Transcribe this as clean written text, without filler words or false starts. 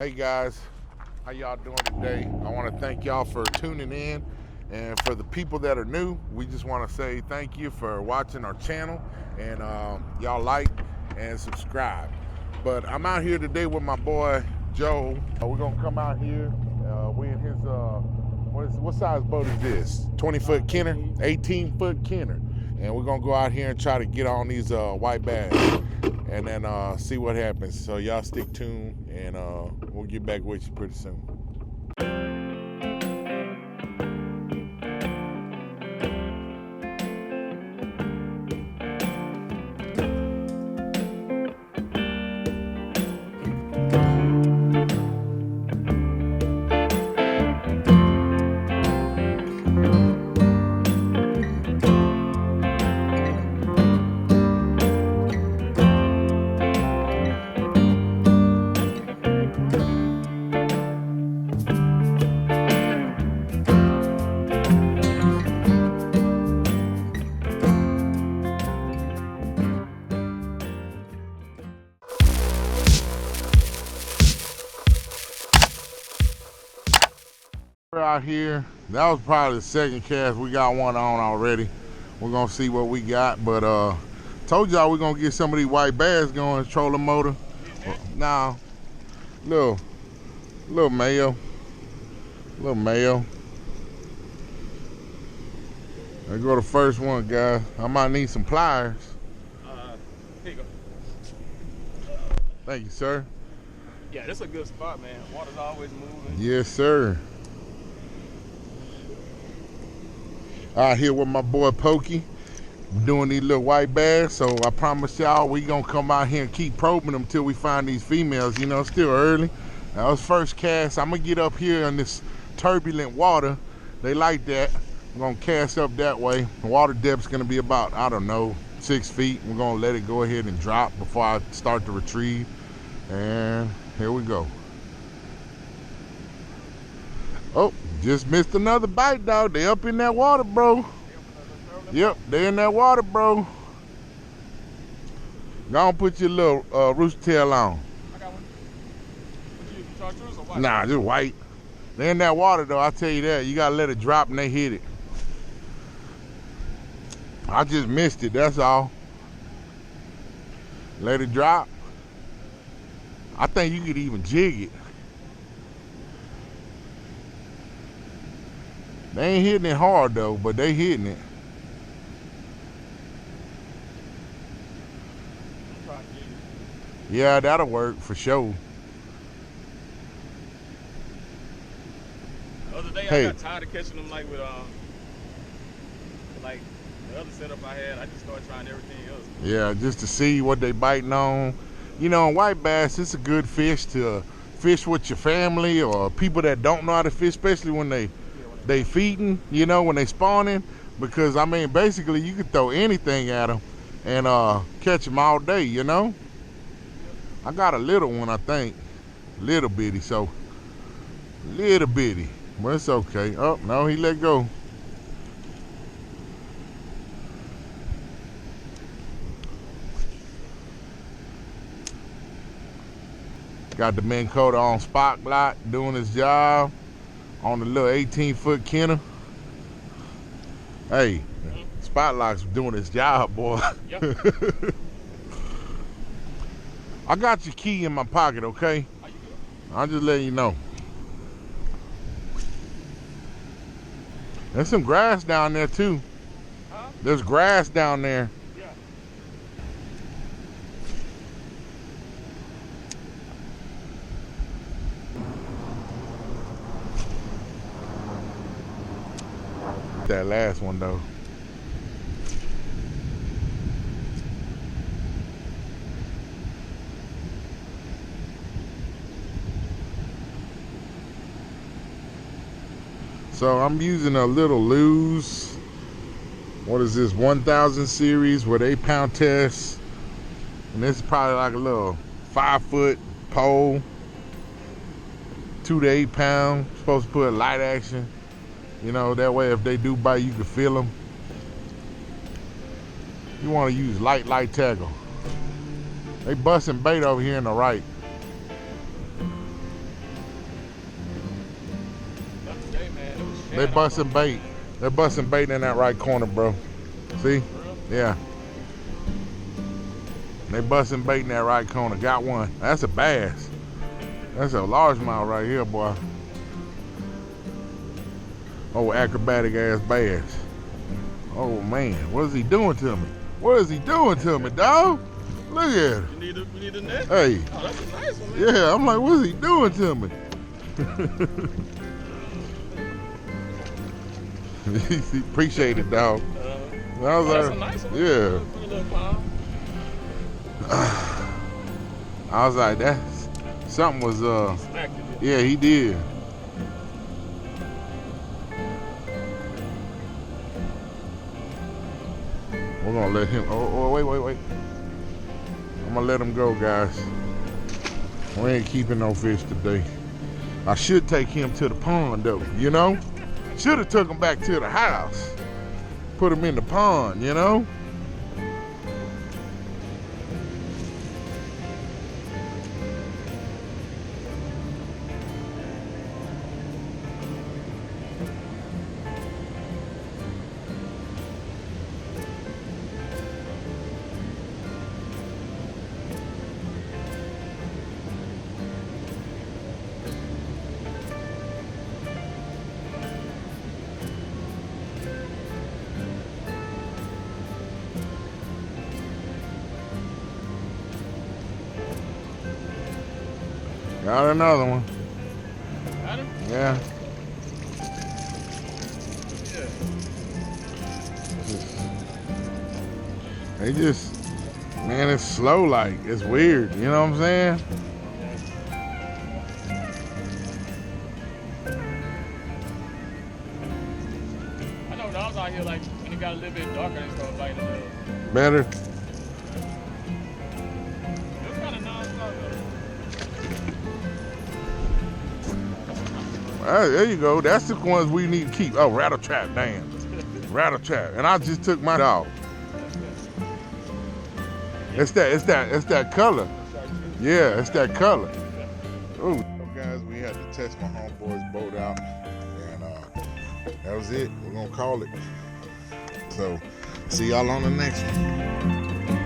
Hey guys, how y'all doing today? I want to thank y'all for tuning in, and for the people that are new, we just want to say thank you for watching our channel, and y'all like and subscribe. But I'm out here today with my boy Joe. We're gonna come out here. We in his what size boat is this? 20-foot Kenner, 18-foot Kenner, and we're gonna go out here and try to get on these white bass, and then see what happens. So y'all stick tuned, and we'll get back with you pretty soon. We're out here. That was probably the second cast. We got one on already. We're gonna see what we got, but told y'all we're gonna get some of these white bass going. Trolling motor. Nah, little male. There go the first one, guys. I might need some pliers. Here you go. Thank you, sir. Yeah, this is a good spot, man. Water's always moving. Yes, sir. Out here with my boy Pokey, doing these little white bass. So I promise y'all we gonna come out here and keep probing them till we find these females. You know, still early. That was first cast. I'm gonna get up here in this turbulent water. They like that. I'm gonna cast up that way. The water depth's gonna be about, I don't know, 6 feet. We're gonna let it go ahead and drop before I start to retrieve. And here we go. Oh, just missed another bite, dog. They up in that water, bro. Yep, they in that water, bro. Go on, put your little rooster tail on. I got one. What you chartreuse or white? Nah, just white. They in that water, though. I tell you that. You gotta let it drop and they hit it. I just missed it. That's all. Let it drop. I think you could even jig it. They ain't hitting it hard though, but they hitting it. Yeah, that'll work for sure. The other day Hey. I got tired of catching them like with like the other setup I had. I just started trying everything else. Yeah, just to see what they biting on. You know, white bass, it's a good fish to fish with your family or people that don't know how to fish, especially when they feeding, you know, when they spawning, because I mean basically you could throw anything at them and catch them all day, you know. I got a little one, I think, little bitty, so little bitty, but it's okay. Oh no, he let go. Got the Minn Kota on spotlight doing his job on the little 18-foot Kenner. Hey, Spotlight's doing his job, boy. Yep. I got your key in my pocket, okay? Are you good? I'll just let you know. There's some grass down there too. Huh? There's grass down there. Yeah. That last one though. So I'm using a little loose, what is this, 1000 series with 8-pound test. And this is probably like a little 5-foot pole, 2 to 8 pounds. Supposed to put light action. You know, that way if they do bite, you can feel them. You want to use light tackle. They busting bait over here in the right. They busting bait. They're busting bait in that right corner, bro. See? Yeah. They busting bait in that right corner. Got one. That's a bass. That's a largemouth right here, boy. Oh, acrobatic ass bass. Oh man, what is he doing to me? What is he doing to me, dog? Look at him. You need a net? Hey. Oh, that's a nice one, man. Yeah, I'm like, what is he doing to me? He appreciate it, dog. I was That's like, a nice one. yeah. Put a little palm. I was like, that's something was Smacked it. yeah, he did. We're gonna let him. Oh, wait. I'm gonna let him go, guys. We ain't keeping no fish today. I should take him to the pond, though. You know, should have took him back to the house. Put him in the pond. You know. Got another one. Got him? Yeah. They just, man, it's slow like. It's weird. You know what I'm saying? I know dogs out here, like, when it got a little bit darker, they start biting a little. Better. It's kind of non-stop, though. There you go. That's the ones we need to keep. Oh, rattle trap, damn. Rattle trap. And I just took my dog. It's that color. Yeah, it's that color. Ooh. Guys, we had to test my homeboy's boat out, and that was it. We're gonna call it. So, see y'all on the next one.